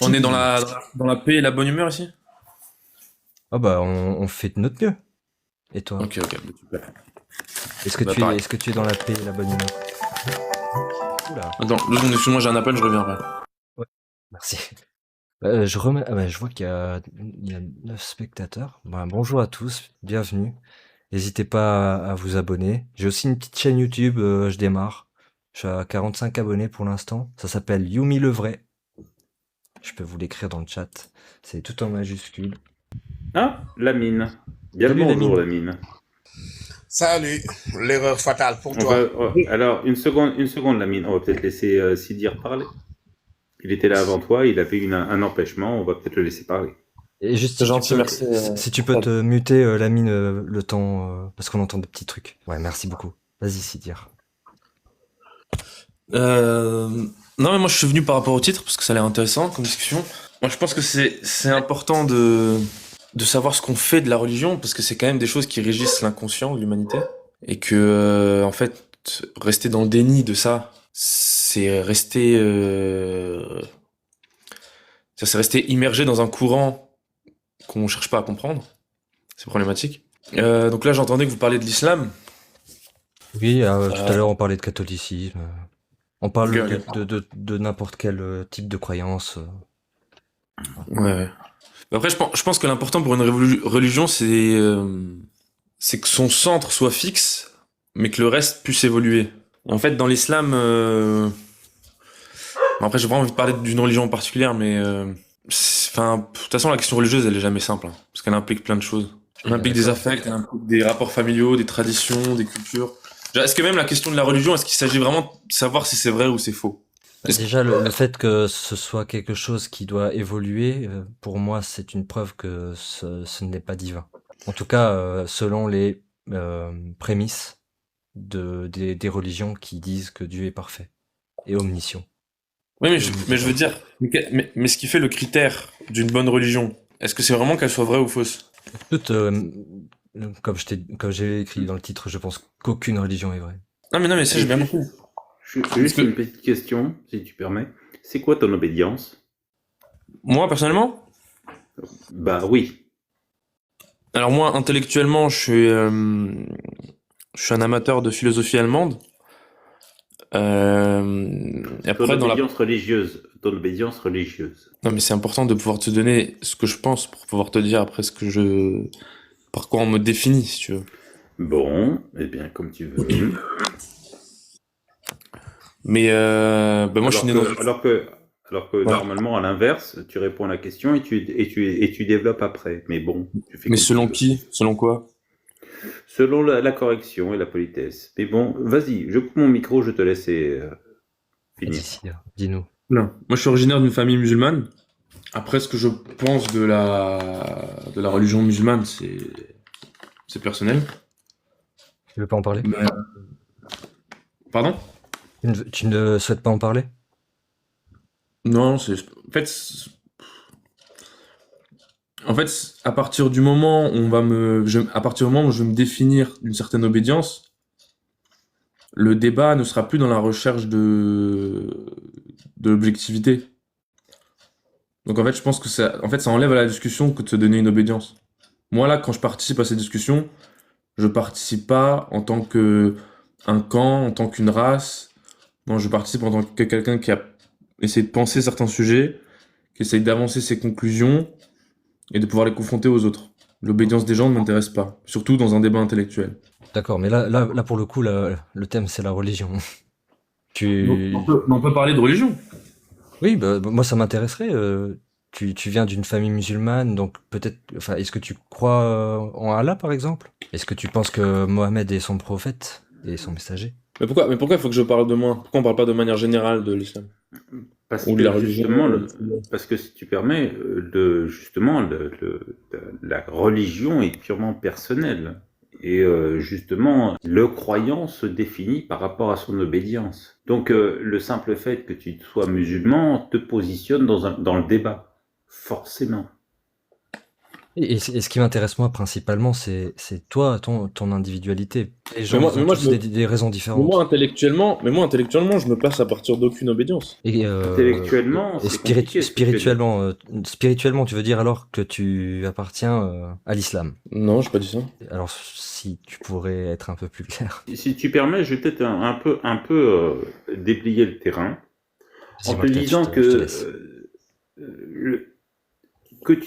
On est dans Si. la paix et la bonne humeur ici? Ah bah on fait de notre mieux. Et toi? Ok, ok, bah, super. Pareil. Est-ce que tu es dans la paix et la bonne humeur? Oula. Attends, 2 secondes, excuse-moi, j'ai un appel, je reviens après. Ouais. Merci. Je vois qu'il y a 9 spectateurs. Bah, bonjour à tous, bienvenue. N'hésitez pas à vous abonner. J'ai aussi une petite chaîne YouTube, je démarre. Je suis à 45 abonnés pour l'instant. Ça s'appelle Yumi le vrai. Je peux vous l'écrire dans le chat. C'est tout en majuscule. Ah, Lamine. Bien le Salut bonjour, Lamine. Lamine. Salut, l'erreur fatale pour On va, toi. alors, une seconde, Lamine. On va peut-être laisser Sidir parler. Il était là avant toi, il avait un empêchement, on va peut-être le laisser parler. Et juste C'est gentil, merci. si tu peux te muter Lamine le temps parce qu'on entend des petits trucs. Ouais, merci beaucoup. Vas-y Sidir. Euh, Non, mais moi je suis venu par rapport au titre parce que ça a l'air intéressant comme discussion. Moi je pense que c'est important de savoir ce qu'on fait de la religion parce que c'est quand même des choses qui régissent l'inconscient de l'humanité et que en fait rester dans le déni de ça, c'est rester immergé dans un courant qu'on cherche pas à comprendre. C'est problématique. Donc là j'entendais que vous parliez de l'islam. Oui, tout à Euh, l'heure on parlait de catholicisme. On parle ok, ok. de n'importe quel type de croyance. Ouais, ouais. Mais après, je pense que l'important pour une religion, c'est que son centre soit fixe, mais que le reste puisse évoluer. En fait, dans l'islam, bon, après, j'ai vraiment envie de parler d'une religion en particulier, mais enfin, de toute façon, la question religieuse, elle est jamais simple, hein, parce qu'elle implique plein de choses. Elle implique des affects, elle implique des rapports familiaux, des traditions, des cultures. Est-ce que même la question de la religion, est-ce qu'il s'agit vraiment de savoir si c'est vrai ou c'est faux? Est-ce que- Déjà, le fait que ce soit quelque chose qui doit évoluer, pour moi, c'est une preuve que ce n'est pas divin. En tout cas, selon les prémices des religions qui disent que Dieu est parfait et omniscient Oui, et mais je veux omnipotent. dire, mais ce qui fait le critère d'une bonne religion, est-ce que c'est vraiment qu'elle soit vraie ou fausse? Écoute, comme j'ai écrit dans le titre, je pense qu'aucune religion est vraie. Non, mais ça, Et j'ai bien compris. Parce juste une que petite question, si tu permets. C'est quoi ton obédience? moi, personnellement, Bah oui. alors moi, intellectuellement, je suis un amateur de philosophie allemande. Et Ton après, obédience religieuse. Ton obédience religieuse. non, mais c'est important de pouvoir te donner ce que je pense pour pouvoir te dire après par quoi on me définit, si tu veux. Bon, eh bien, comme tu veux. Mais, ben moi, je suis Alors né dans que, alors que, alors que voilà. normalement, à l'inverse, tu réponds à la question et tu développes après. Mais bon, tu fais Mais comme tu selon veux. qui? Selon quoi? Selon la correction et la politesse. Mais bon, vas-y, je coupe mon micro, je te laisse Vas-y, finir. Sire, dis-nous. Non. Moi, je suis originaire d'une famille musulmane. Après, ce que je pense de la religion musulmane, c'est personnel. Tu veux pas en parler? Mais- Pardon? Tu ne souhaites pas en parler? Non, en fait, à partir du moment où à partir du moment où je vais me définir d'une certaine obédience, le débat ne sera plus dans la recherche de l'objectivité. Donc en fait, je pense que ça enlève à la discussion que de se donner une obédience. Moi là, quand je participe à ces discussions, je participe pas en tant que un camp, en tant qu'une race. Non, je participe en tant que quelqu'un qui a essayé de penser certains sujets, qui essaye d'avancer ses conclusions et de pouvoir les confronter aux autres. L'obédience des gens ne m'intéresse pas, surtout dans un débat intellectuel. D'accord, mais là pour le coup, le thème c'est la religion. Donc, Tu, on peut parler de religion. oui, moi ça m'intéresserait. Tu viens d'une famille musulmane, donc peut-être, enfin, est-ce que tu crois en Allah par exemple? Est-ce que tu penses que Mohamed est son prophète et son messager? Mais pourquoi il faut que je parle de moi? Pourquoi on parle pas de manière générale de l'islam? Parce Ou de la que religion? justement, parce que si tu permets, justement, la religion est purement personnelle. Et justement, le croyant se définit par rapport à son obédience. Donc le simple fait que tu sois musulman te positionne dans le débat, forcément. Et ce qui m'intéresse moi principalement, c'est toi, ton individualité. Les Mais gens, moi, ils ont mais moi, tous des raisons différentes. mais moi, intellectuellement, je me place à partir d'aucune obédience. Et, Intellectuellement, et c'est compliqué ce que tu veux dire. spirituellement, tu veux dire alors que tu appartiens à l'islam. Non, j'ai pas dit ça. Alors, si tu pourrais être un peu plus clair. Si tu permets, je vais peut-être un peu déplier le terrain en Vas-y, te Marquette, disant je te laisse. que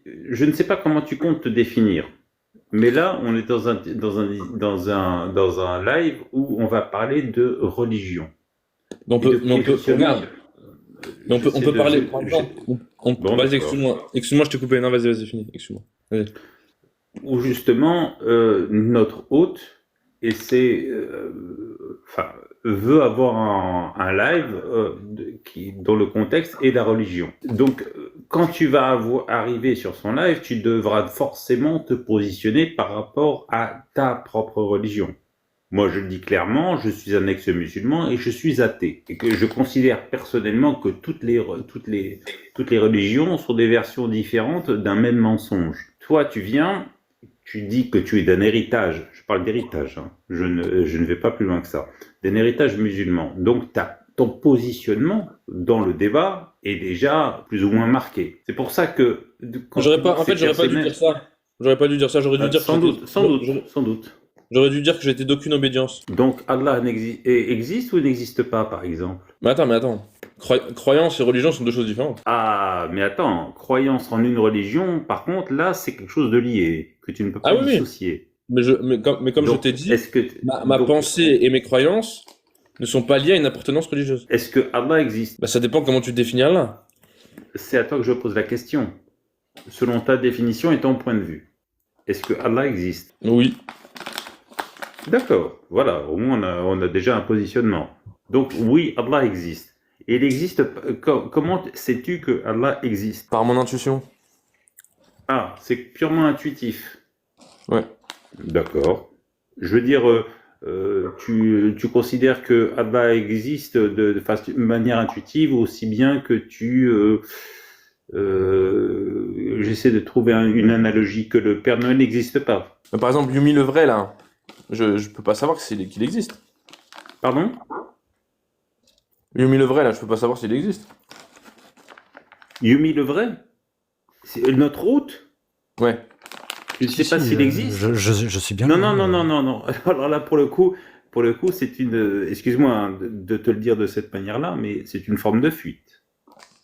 je ne sais pas comment tu comptes te définir. Mais là, on est dans un live où on va parler de religion. Mais regarde, mais on peut parler, par exemple, Bon, vas-y, d'accord. excuse-moi, je t'ai coupé, non, vas-y, finis, excuse-moi. Vas-y. Où justement notre hôte veut avoir un live dont le contexte est la religion. Donc quand tu vas arriver sur son live, tu devras forcément te positionner par rapport à ta propre religion. Moi, je le dis clairement, je suis un ex-musulman et je suis athée. Et que je considère personnellement que toutes les religions sont des versions différentes d'un même mensonge. Toi, tu viens, tu dis que tu es d'un héritage, je parle d'héritage, hein. Je ne vais pas plus loin que ça, d'un héritage musulman. Donc, ton positionnement dans le débat est déjà plus ou moins marqué. C'est pour ça que... J'aurais pas dû dire ça. J'aurais pas dû dire ça, j'aurais dû dire sans doute. J'aurais dû dire que j'étais d'aucune obédience. Donc Allah existe ou n'existe pas, par exemple? Mais attends. Croyance et religion sont deux choses différentes. Ah, mais attends, croyance en une religion, par contre, là, c'est quelque chose de lié, que tu ne peux pas Ah oui, dissocier. Mais comme Donc, je t'ai dit, est-ce que ma pensée et mes croyances ne sont pas liées à une appartenance religieuse. Est-ce que Allah existe? Bah ça dépend comment tu définis Allah. C'est à toi que je pose la question. Selon ta définition et ton point de vue, est-ce que Allah existe? Oui. D'accord, voilà, au moins on a déjà un positionnement. Donc oui, Allah existe. Et il existe, comment sais-tu que Allah existe? Par mon intuition. Ah, c'est purement intuitif. Ouais. D'accord. Je veux dire, tu considères que Allah existe de manière intuitive aussi bien que j'essaie de trouver une analogie, que le Père Noël n'existe pas. Par exemple, Yumi le vrai, là, je peux pas savoir qu'il existe. Pardon? Yumi le vrai, là, je peux pas savoir s'il existe. Yumi le vrai? C'est notre hôte? Ouais. Je ne sais pas s'il existe. Je suis bien. Non. Alors là, pour le coup, c'est une. Excuse-moi hein, de te le dire de cette manière-là, mais c'est une forme de fuite.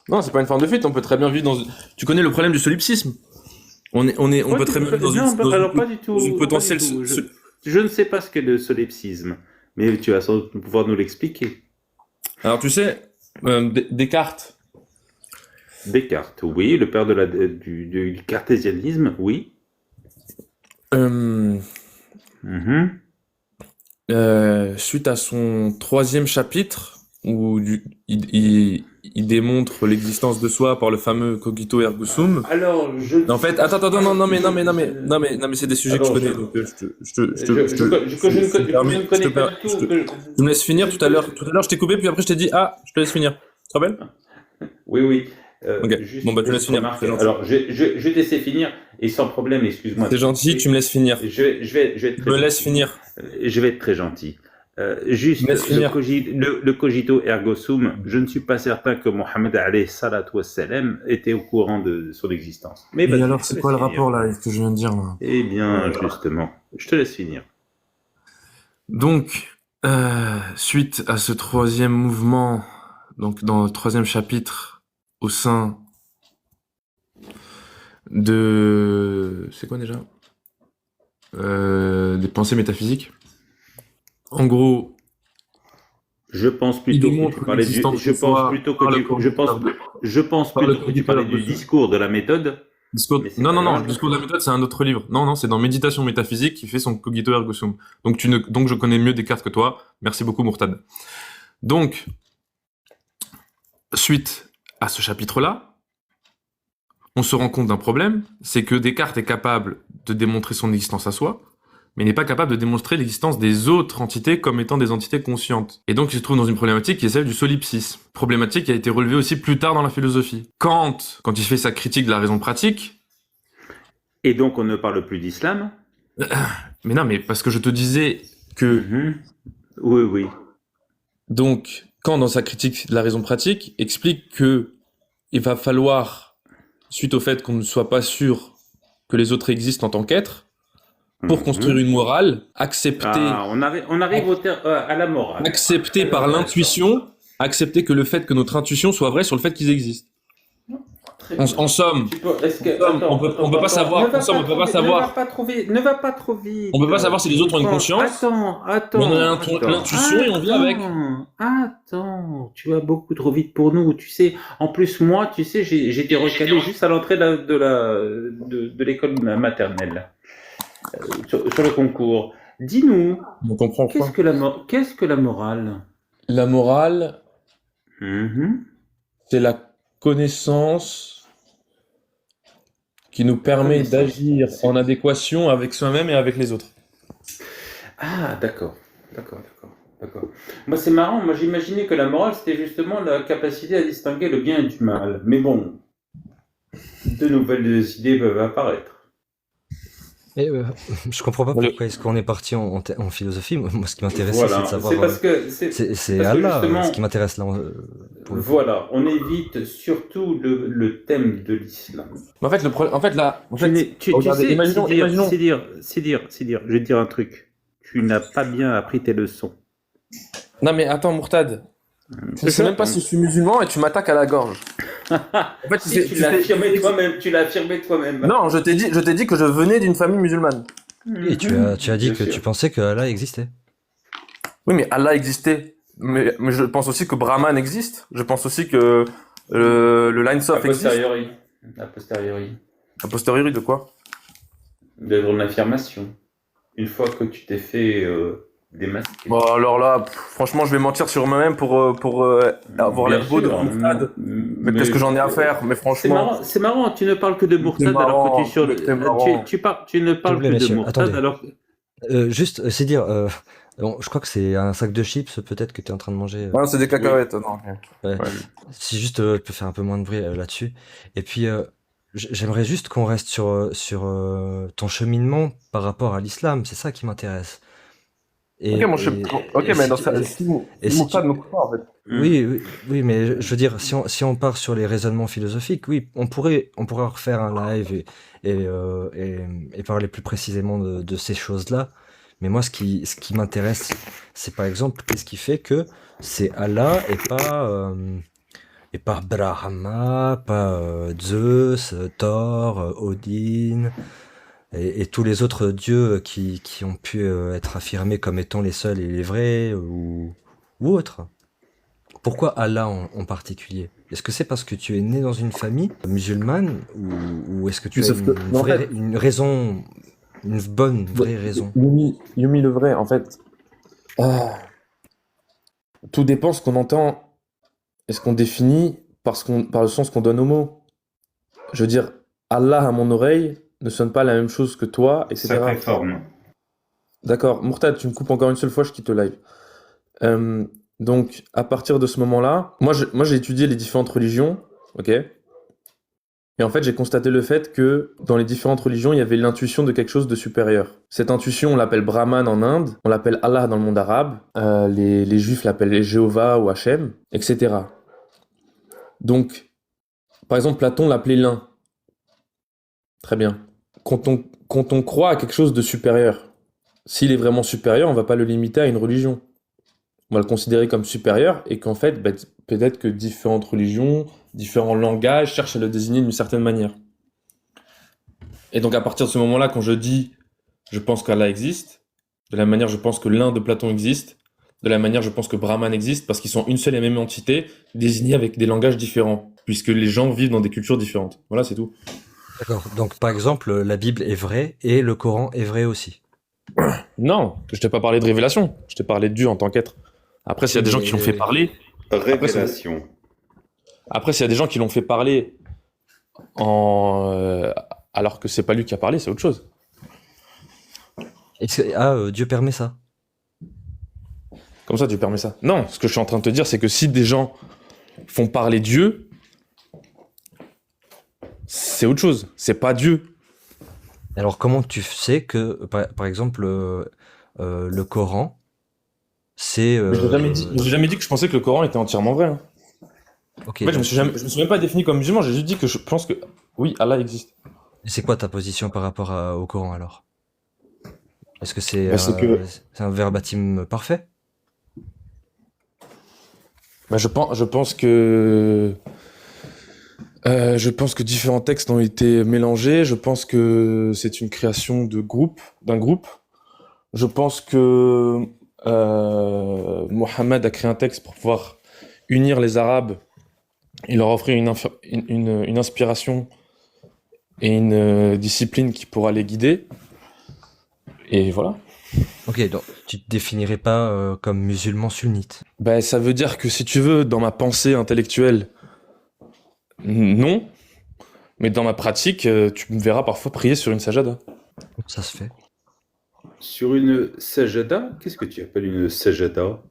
Non, c'est pas une forme de fuite, on peut très bien vivre dans... Tu connais le problème du solipsisme? On peut très bien vivre pas du tout. une potentielle... Je ne sais pas ce qu'est le solipsisme, mais tu vas sans doute pouvoir nous l'expliquer. Alors tu sais, Descartes. Descartes, oui, le père du cartésianisme, oui. Suite à son 3e chapitre, où il démontre l'existence de soi par le fameux cogito ergo sum. Alors, En fait, attends, non, mais c'est des sujets que je connais, donc je connais pas du tout. Tu me laisses finir tout à l'heure, je t'ai coupé, puis après je t'ai dit, je te laisse finir. Tu te rappelles? Oui. Ok, bon bah tu me laisses finir. Alors, je vais te laisser finir, et sans problème, excuse-moi. C'est gentil, tu me laisses finir. Je vais être me laisse finir. Je vais être très gentil. Juste, le cogito ergo sum, je ne suis pas certain que Mohammed alayhi salatu wassalam était au courant de son existence. Mais alors, c'est quoi le rapport là, avec ce que je viens de dire là? Eh bien, justement, je te laisse finir. Donc, suite à ce 3e mouvement, donc dans le 3e chapitre, au sein de... C'est quoi déjà? Des pensées métaphysiques. En gros, je pense plutôt que tu parlais du discours de la méthode. Non, le discours de la méthode, c'est un autre livre. Non, c'est dans Méditation métaphysique qui fait son cogito ergo sum. Donc je connais mieux Descartes que toi. Merci beaucoup, Mourtad. Donc, suite à ce chapitre-là, on se rend compte d'un problème, c'est que Descartes est capable de démontrer son existence à soi, mais n'est pas capable de démontrer l'existence des autres entités comme étant des entités conscientes. Et donc il se trouve dans une problématique qui est celle du solipsisme. Problématique qui a été relevée aussi plus tard dans la philosophie. Kant, quand il fait sa critique de la raison pratique, Et donc, on ne parle plus d'islam? Mais non, mais parce que je te disais que, Mhm. Oui, oui. donc, Kant, dans sa critique de la raison pratique, explique que il va falloir, suite au fait qu'on ne soit pas sûr que les autres existent en tant qu'êtres, pour Mhm. construire une morale, accepter, Ah, on arrive à la morale. accepter par Alors, l'intuition, accepter que le fait que notre intuition soit vraie sur le fait qu'ils existent. très En, bien. en somme, Est-ce que, En somme, on peut pas savoir- en somme, on peut pas savoir- Ne va pas trop vite. on peut pas savoir si les autres ont une conscience. Attends. Mais on a l'intuition et on vit avec. Attends, tu vas beaucoup trop vite pour nous. Tu sais, en plus moi, tu sais, j'étais recalé juste à l'entrée de l'école maternelle sur le concours. Dis-nous, on comprend quoi. qu'est-ce que la morale? La morale, Mhm. c'est la connaissance qui nous permet Connaissance. d'agir en adéquation avec soi-même et avec les autres. Ah, d'accord. Moi, c'est marrant. Moi, j'imaginais que la morale, c'était justement la capacité à distinguer le bien et du mal. Mais bon, de nouvelles idées peuvent apparaître. Et je comprends pas Le- pourquoi est-ce qu'on est parti en philosophie. Moi, ce qui m'intéresse, c'est Voilà. de savoir. C'est parce que C'est parce que Allah, justement, ce qui m'intéresse là. Pour le coup. voilà, on évite surtout le thème de l'islam. Mais en fait, regardez, sais, imaginons- c'est dire, je vais te dire un truc. Tu n'as pas bien appris tes leçons. Non mais attends, Mourtad, je sais même pas si je suis musulman et tu m'attaques à la gorge. En fait, Si, tu l'as affirmé toi-même. Non, je t'ai dit que je venais d'une famille musulmane. Et tu as dit Bien que sûr. tu pensais que Allah existait. Oui, mais Allah existait. Mais je pense aussi que Brahman existe. Je pense aussi que le Line A Soft existe. posteriori. A posteriori de quoi? De ton affirmation. Une fois que tu t'es fait démasquer. Bon, alors là, franchement, je vais mentir sur moi-même pour avoir Bien l'air beau de sûr, Mourtad. Mais qu'est-ce que j'en ai à faire? Mais franchement. C'est marrant, tu ne parles que de Mourtad C'est alors que marrant, tu es sur le. c'est marrant. Tu ne parles plaît, que de messieurs, Mourtad attendez. alors que. Juste, c'est dire. Bon, je crois que c'est un sac de chips, peut-être que tu es en train de manger. Ouais, c'est des cacahuètes. Non. Ouais. Ouais. Si juste, tu peux faire un peu moins de bruit là-dessus. Et puis, j'aimerais juste qu'on reste sur ton cheminement par rapport à l'islam. C'est ça qui m'intéresse. Et, Ok, et mais si dans tu- ça, et- si et si Mourtad tu- me coupe pas, en fait. Oui, mais je veux dire, si on part sur les raisonnements philosophiques, oui, on pourrait refaire un live et parler plus précisément de ces choses-là. Mais moi, ce qui m'intéresse, c'est par exemple, qu'est-ce qui fait que c'est Allah et pas Brahma, pas Zeus, Thor, Odin et tous les autres dieux qui ont pu être affirmés comme étant les seuls et les vrais ou autres. Pourquoi Allah en particulier? Est-ce que c'est parce que tu es né dans une famille musulmane ou est-ce que tu Oui, as sauf que, en fait- une raison, une bonne, vraie raison? Yumi le vrai, en fait. Tout dépend ce qu'on entend et ce qu'on définit par le sens qu'on donne aux mots. Je veux dire, Allah à mon oreille ne sonne pas la même chose que toi, etc. Sacrée forme. D'accord. Mourtad, tu me coupes encore une seule fois, je quitte le live. Donc, à partir de ce moment-là, moi j'ai étudié les différentes religions, ok? Et en fait, j'ai constaté le fait que dans les différentes religions, il y avait l'intuition de quelque chose de supérieur. Cette intuition, on l'appelle Brahman en Inde, on l'appelle Allah dans le monde arabe, les Juifs l'appellent Jéhovah ou Hachem, etc. Donc, par exemple, Platon l'appelait l'un. Très bien. Quand on croit à quelque chose de supérieur, s'il est vraiment supérieur, on va pas le limiter à une religion. On va le considérer comme supérieur et qu'en fait, peut-être que différentes religions, différents langages cherchent à le désigner d'une certaine manière. Et donc à partir de ce moment-là, quand je dis je pense qu'Allah existe, de la manière je pense que l'un de Platon existe, de la manière je pense que Brahman existe, parce qu'ils sont une seule et même entité, désignée avec des langages différents, puisque les gens vivent dans des cultures différentes. Voilà, c'est tout. D'accord. Donc, par exemple, la Bible est vraie et le Coran est vrai aussi. Non, je t'ai pas parlé de révélation, je t'ai parlé de Dieu en tant qu'être. Après, s'il y a des gens qui l'ont fait parler, Révélation. après, s'il y a des gens qui l'ont fait parler alors que c'est pas lui qui a parlé, c'est autre chose. Dieu permet ça. Comme ça, tu permets ça. Non, ce que je suis en train de te dire, c'est que si des gens font parler Dieu, c'est autre chose. C'est pas Dieu. Alors, comment tu sais que, par exemple, le Coran, c'est... Mais j'ai jamais dit que je pensais que le Coran était entièrement vrai, hein. Ok, En fait, donc, je me suis même pas défini comme musulman, j'ai juste dit que je pense que oui, Allah existe. c'est quoi ta position par rapport au Coran alors? Est-ce que Bah, c'est un verbatim parfait? Je pense que différents textes ont été mélangés. Je pense que c'est une création d'un groupe. Je pense que Mohammed a créé un texte pour pouvoir unir les Arabes. Il leur offrir une inspiration et une discipline qui pourra les guider. Et voilà. Ok, donc tu te définirais pas comme musulman sunnite. Ben, ça veut dire que si tu veux, dans ma pensée intellectuelle, non. Mais dans ma pratique, tu me verras parfois prier sur une sajada. Ça se fait. Sur une sajada, qu'est-ce que tu appelles une sajada?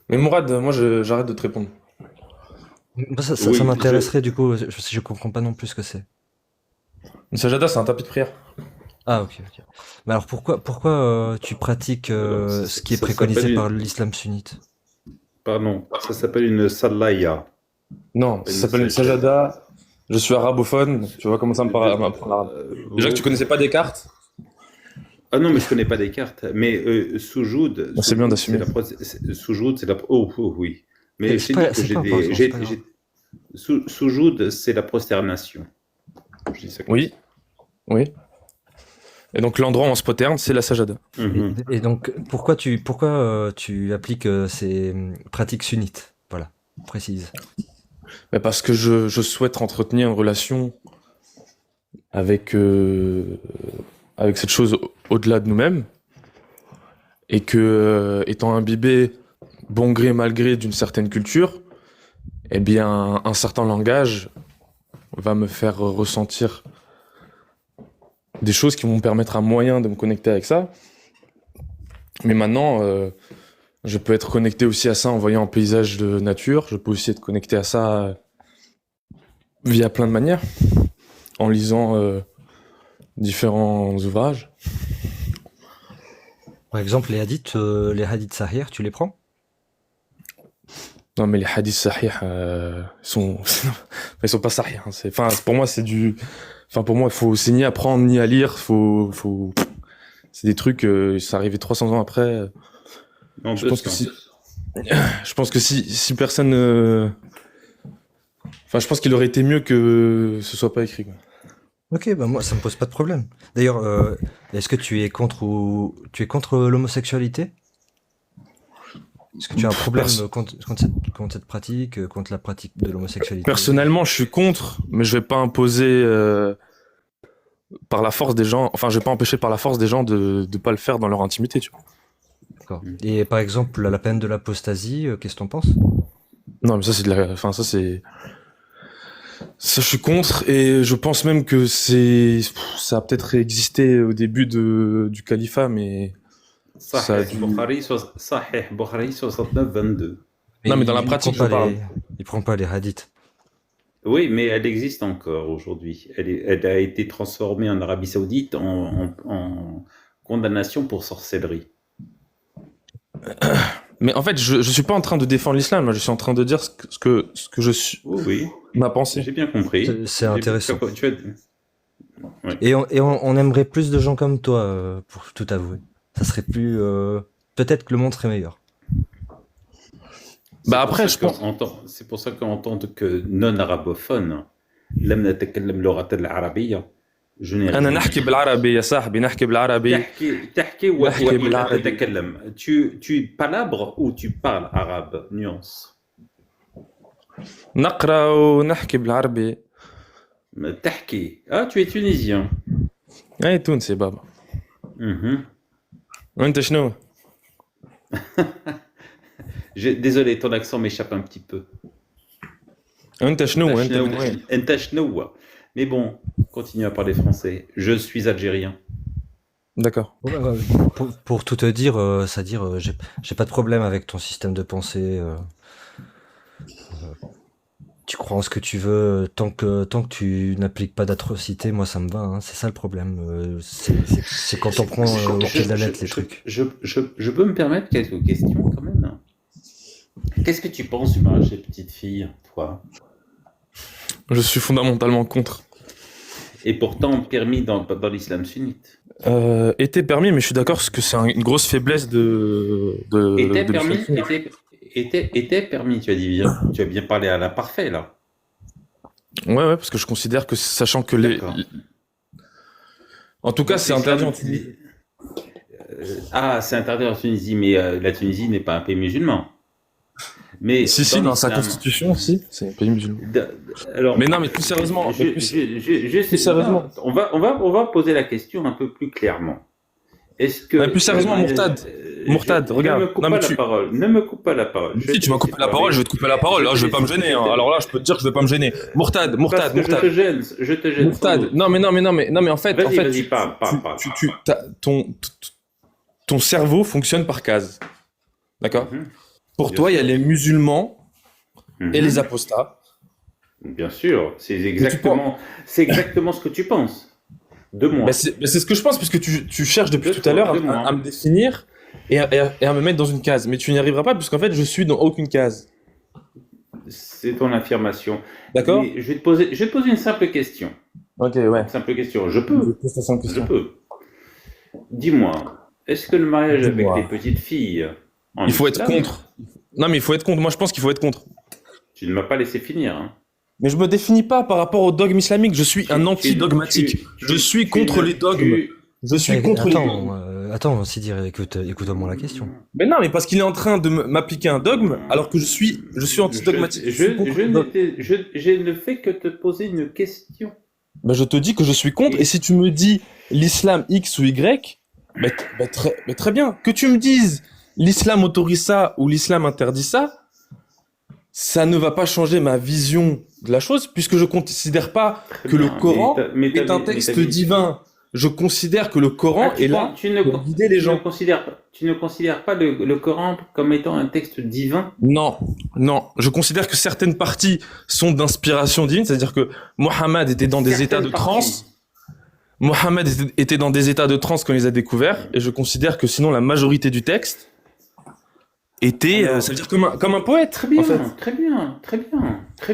Mais Mourad, moi j'arrête de te répondre. Bah, ça Oui, m'intéresserait du coup, je comprends pas non plus ce que c'est. Une sajada, c'est un tapis de prière. Ah ok, ok. Mais alors pourquoi tu pratiques Alors, ce qui est ça préconisé s'appelle par une... l'islam sunnite? Pardon, ça s'appelle une salaya. Non, Pas ça une s'appelle une sajada. sajada. Je suis arabophone, tu vois comment ça me parle à m'apprendre l'arabe. Déjà que tu connaissais pas Descartes. Ah non, mais je connais pas des cartes. Mais soujoud, Bon, c'est bien c'est d'assumer. soujoud, c'est la. Oh, oh, oui. Mais je C'est t'ai dit pas, que c'est j'ai pas des. important, c'est pas grave. Soujoud, c'est la prosternation. Je dis ça comme Oui, oui. Et donc l'endroit où on se prosterne, c'est la sajada. ça. Mhm. Et donc pourquoi tu appliques ces pratiques sunnites? Voilà, précise. Mais parce que je souhaite entretenir une relation avec, avec cette chose au-delà de nous-mêmes. Et que, étant imbibé, bon gré mal gré, d'une certaine culture, eh bien, un certain langage va me faire ressentir des choses qui vont me permettre un moyen de me connecter avec ça. Mais maintenant, je peux être connecté aussi à ça en voyant un paysage de nature. Je peux aussi être connecté à ça via plein de manières, en lisant différents ouvrages. Par exemple, les hadiths sahih, tu les prends? Non, mais les hadiths sahih, ils sont pas sahih, hein. Enfin, pour moi, c'est du. Enfin, pour moi, c'est ni apprendre ni à lire. C'est des trucs. Ça arrivait 300 ans après. En Je deux pense que sens. je pense que si personne. Enfin, je pense qu'il aurait été mieux que ce soit pas écrit, quoi. Ok, bah moi ça me pose pas de problème. D'ailleurs, est-ce que tu es contre l'homosexualité? Est-ce que tu as un problème contre cette pratique, contre la pratique de l'homosexualité? Personnellement, je suis contre, mais je vais pas imposer par la force des gens. Enfin, je vais pas empêcher par la force des gens de pas le faire dans leur intimité, tu vois. D'accord. Et par exemple, la peine de l'apostasie, qu'est-ce que t'en penses? Non, mais ça c'est de la. Enfin, ça c'est. Ça, je suis contre, et je pense même que ça a peut-être existé au début du califat, mais ça a Sahih dû. Bukhari, Sahih Bukhari 69-22. Non, mais dans la il pratique, prend je pas parle. il prend pas les hadiths. Oui, mais elle existe encore aujourd'hui. Elle a été transformée en Arabie Saoudite en condamnation pour sorcellerie. Mais en fait, je suis pas en train de défendre l'islam, moi, je suis en train de dire ce que je suis, Oui, oui, ma j'ai pensée. bien compris. C'est intéressant. Tu as... Oui. Et on aimerait plus de gens comme toi, pour tout avouer. Ça serait plus, peut-être que le monde serait meilleur. Bah après, je pense. C'est pour ça qu'en tant que non-arabophone, لم نتكلم لغة العربية. Je n'ai أنا rien نحكي dit. بالعربي يا صاحبي، نحكي بالعربي. تحكي نحكي ولا بالعربي. تتكلم. Tu palabres ou tu parles arabe? Nuance. نقرا ونحكي بالعربي. تحكي. Ah, tu es tunisien. اي تونسي بابا. Mhm. وانت شنو؟ Désolé, ton accent m'échappe un petit peu. وانت شنو؟ انت من وين؟ أنت شنو؟ Mais bon, continue à parler français. Je suis algérien. D'accord. Ouais, ouais, pour tout te dire, c'est-à-dire, j'ai pas de problème avec ton système de pensée. tu crois en ce que tu veux, tant que tu n'appliques pas d'atrocité, moi ça me va, hein. C'est ça le problème. C'est quand on prend au pied de la lettre les trucs. Je peux me permettre quelques questions quand même. Qu'est-ce que tu penses du mariage des petites filles, toi? Je suis fondamentalement contre. Et pourtant permis dans l'islam sunnite. Était permis, mais je suis d'accord parce que c'est une grosse faiblesse Était de permis, l'islam. était permis, tu as bien parlé à l'imparfait là. Ouais, parce que je considère que, sachant que D'accord. en tout cas, Donc, c'est interdit en Tunisie. C'est interdit en Tunisie, mais la Tunisie n'est pas un pays musulman. Mais Si, dans sa l'islam- constitution, si, c'est un pays musulman. Alors, Mais non, mais plus sérieusement, plus sérieusement. on va poser la question un peu plus clairement. Est-ce que Mais plus sérieusement, Mourtad, regarde. Ne me coupe Non, mais pas la parole. Ne me coupe pas la parole. Si tu m'as coupé la parole, je vais te couper la parole. Là, je vais pas me gêner. Hein. Alors là, je peux te dire que je vais pas me gêner. Mourtad. Je te gêne. Mourtad. Non, mais en fait, Vas-y, parle. ton cerveau fonctionne par cases. D'accord? Mhm. Pour Bien toi, il y a sûr. les musulmans et les apostats. Bien sûr, c'est exactement ce que tu penses. De moi. Bah, c'est ce que je pense, puisque tu cherches depuis De tout toi, à l'heure de moi. à me définir et à me mettre dans une case. Mais tu n'y arriveras pas, puisqu'en fait, je suis dans aucune case. C'est ton affirmation. D'accord? Mais je vais te poser une simple question. Ok, ouais. Une simple question. Je Je peux. pose ta simple Je question. peux. Dis-moi, est-ce que le mariage avec Dis-moi. les petites filles en Il faut être islam- contre. Non, mais il faut être contre. Moi, je pense qu'il faut être contre. Tu ne m'as pas laissé finir. Hein. Mais je me définis pas par rapport au dogme islamique. Je suis un anti-dogmatique. Je suis contre les dogmes. Je suis contre les dogmes. Attends, Sidir, écoute-moi la question. Mais non, mais parce qu'il est en train de m'appliquer un dogme, alors que je suis anti-dogmatique. Je suis contre les dogmes. Je ne fais que te poser une question. Bah, je te dis que je suis contre. Et si tu me dis l'islam X ou Y, très bien. Que tu me dises l'islam autorise ça ou l'islam interdit ça, ça ne va pas changer ma vision de la chose, puisque je considère pas que le Coran est un texte divin. Je considère que le Coran est là pour guider les gens. Tu ne considères pas le Coran comme étant un texte divin? Non. Je considère que certaines parties sont d'inspiration divine, c'est-à-dire que Mohammed était dans des états de transe. Mohammed était dans des états de transe quand il les a découverts, et je considère que sinon la majorité du texte était, ça veut dire comme un poète. Très bien, en fait. très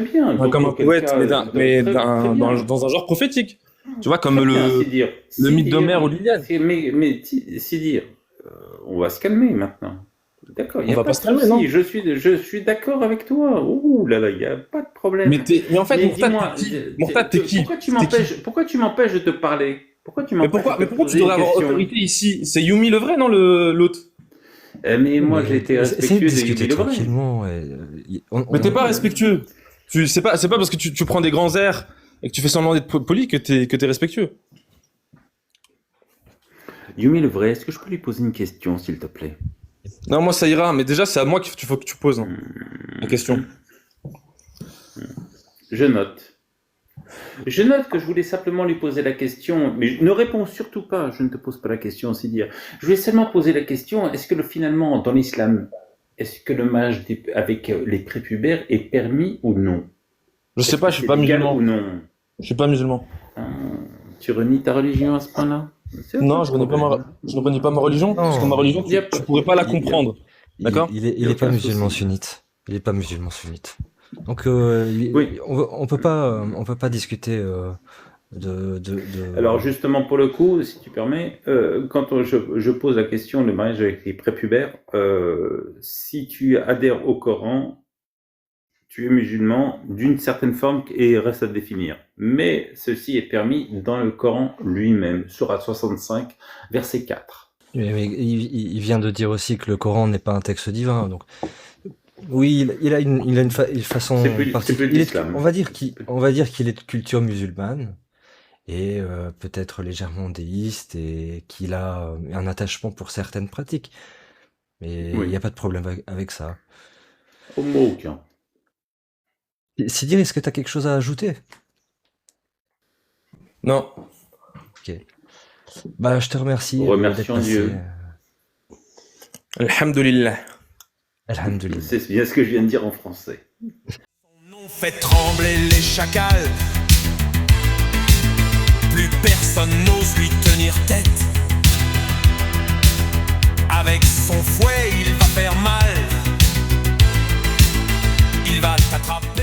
bien. Ouais, Donc, comme un auquel poète, cas, mais très bien. dans un genre prophétique. Tu vois, comme Très bien, le Sidir. mythe d'Homère ou Liliane. Mais Sidir, on va se calmer maintenant. D'accord, il On y a va pas pas de se calmer, souci. non. Je suis d'accord avec toi. Ouh là là, il n'y a pas de problème. Mais en fait, dis-moi, Mourtad, t'es qui? Pourquoi tu m'empêches de te parler? Mais pourquoi tu devrais avoir autorité ici? C'est Yumi le vrai, non, l'autre? Mais moi, j'ai été Essayez de respectueux de discuter Yumi le vrai. tranquillement. Mais t'es pas respectueux. C'est pas parce que tu prends des grands airs et que tu fais semblant d'être poli que t'es respectueux. Yumi le vrai, est-ce que je peux lui poser une question, s'il te plaît? Non, moi ça ira, mais déjà c'est à moi qu'il faut que tu poses la question. Je note. Je note que je voulais simplement lui poser la question, mais ne réponds surtout pas, je ne te pose pas la question, c'est dire. Je voulais seulement poser la question, est-ce que finalement, dans l'islam, est-ce que le mariage avec les prépubères est permis ou non? Je sais pas, je suis pas légal musulman. ou non? Je suis pas musulman. Tu renies ta religion à ce point-là? Non, je renie pas ma religion, parce que ma religion, tu pourrais pas la comprendre. D'accord? Il est pas musulman sunnite. Il est pas musulman sunnite. Donc, Oui. on peut pas discuter de. Alors justement, pour le coup, si tu permets, quand je pose la question le mariage avec les prépubères, si tu adhères au Coran, tu es musulman d'une certaine forme et reste à définir. Mais ceci est permis dans le Coran lui-même, sourate 65, verset 4. Mais il vient de dire aussi que le Coran n'est pas un texte divin, donc oui, il a une façon C'est plus particulière. l'islam. On va dire qu'il est de culture musulmane et peut-être légèrement déiste et qu'il a un attachement pour certaines pratiques. Mais il Oui. n'y a pas de problème avec ça. Au mot aucun. Sidir, est-ce que tu as quelque chose à ajouter? Non. Bah, je te remercie. Remercions d'être passé. Dieu. Alhamdulillah. Alhamdulillah. C'est bien ce que je viens de dire en français. Son nom fait trembler les chacals. Plus personne n'ose lui tenir tête. Avec son fouet, il va faire mal. Il va t'attraper.